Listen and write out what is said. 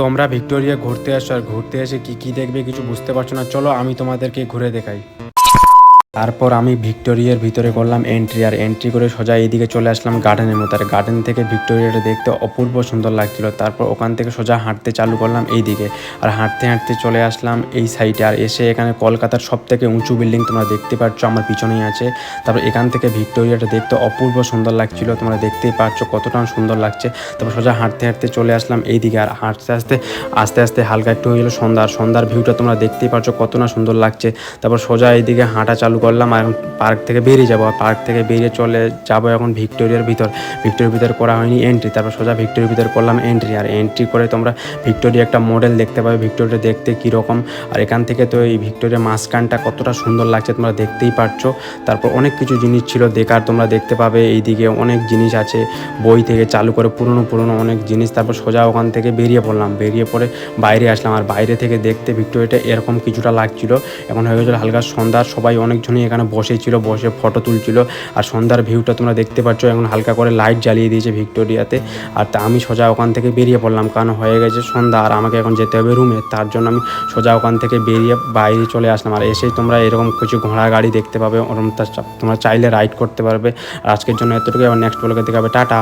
তোমরা ভিক্টোরিয়া ঘুরতে আসো, আর ঘুরতে এসে কি দেখবে কিছু বুঝতে পারছো না। চলো আমি তোমাদেরকে ঘুরে দেখাই। তারপর আমি ভিক্টোরিয়ার ভিতরে করলাম এন্ট্রি, আর এন্ট্রি করে সোজা এইদিকে চলে আসলাম গার্ডেনের মতো। আর গার্ডেন থেকে ভিক্টোরিয়াটা দেখতে অপূর্ব সুন্দর লাগছিল। তারপর ওখান থেকে সোজা হাঁটতে চালু করলাম এইদিকে, আর হাঁটতে হাঁটতে চলে আসলাম এই সাইডে। আর এসে এখানে কলকাতার সব থেকে উঁচু বিল্ডিং তোমরা দেখতে পাচ্ছ আমার পিছনেই আছে। তারপর এখান থেকে ভিক্টোরিয়াটা দেখতে অপূর্ব সুন্দর লাগছিল, তোমরা দেখতেই পাচ্ছ কতটা সুন্দর লাগছে। তারপর সোজা হাঁটতে হাঁটতে চলে আসলাম এইদিকে, আর হাঁটতে আস্তে আস্তে হালকা একটু হয়ে গেলো সন্ধ্যার ভিউটা তোমরা দেখতেই পাচ্ছ কত না সুন্দর লাগছে। তারপর সোজা এইদিকে হাঁটা চালু করলাম, আর পার্ক থেকে বেরিয়ে যাবো। পার্ক থেকে বেরিয়ে চলে যাবো এখন ভিক্টোরিয়ার ভিতর করা হয়নি এন্ট্রি। তারপর সোজা ভিক্টোরিয়ার ভিতর করলাম এন্ট্রি, আর এন্ট্রি করে তোমরা ভিক্টোরিয়া একটা মডেল দেখতে পাবে, ভিক্টোরিয়া দেখতে কীরকম। আর এখান থেকে তো এই ভিক্টোরিয়া মাঝখানটা কতটা সুন্দর লাগছে তোমরা দেখতেই পারছো। তারপর অনেক কিছু জিনিস ছিল দেখার, তোমরা দেখতে পাবে এইদিকে অনেক জিনিস আছে, বই থেকে চালু করে পুরনো অনেক জিনিস। তারপর সোজা ওখান থেকে বেরিয়ে পড়লাম, বেরিয়ে পড়ে বাইরে আসলাম। আর বাইরে থেকে দেখতে ভিক্টোরিয়াটা এরকম কিছুটা লাগছিল। এখন হয়ে গেছিলো হালকা সন্ধ্যার, সবাই অনেকজনই এখানে বসেছিল, বসে ফটো তুলছিল। আর সন্ধ্যার ভিউটা তোমরা দেখতে পাচ্ছ, এখন হালকা করে লাইট জ্বালিয়ে দিয়েছে ভিক্টোরিয়াতে। আর তা আমি সোজা ওখান থেকে বেরিয়ে পড়লাম, কারণ হয়ে গেছে সন্ধ্যা আর আমাকে এখন যেতে হবে রুমে। তার জন্য আমি সোজা ওখান থেকে বেরিয়ে বাইরে চলে আসলাম। আর এসেই তোমরা এরকম কিছু ঘোড়া গাড়ি দেখতে পাবে, ওরকম তোমরা চাইলে রাইড করতে পারবে। আর আজকের জন্য এতটুকু, আবার নেক্সট ব্লগে দেখাবে। টাটা।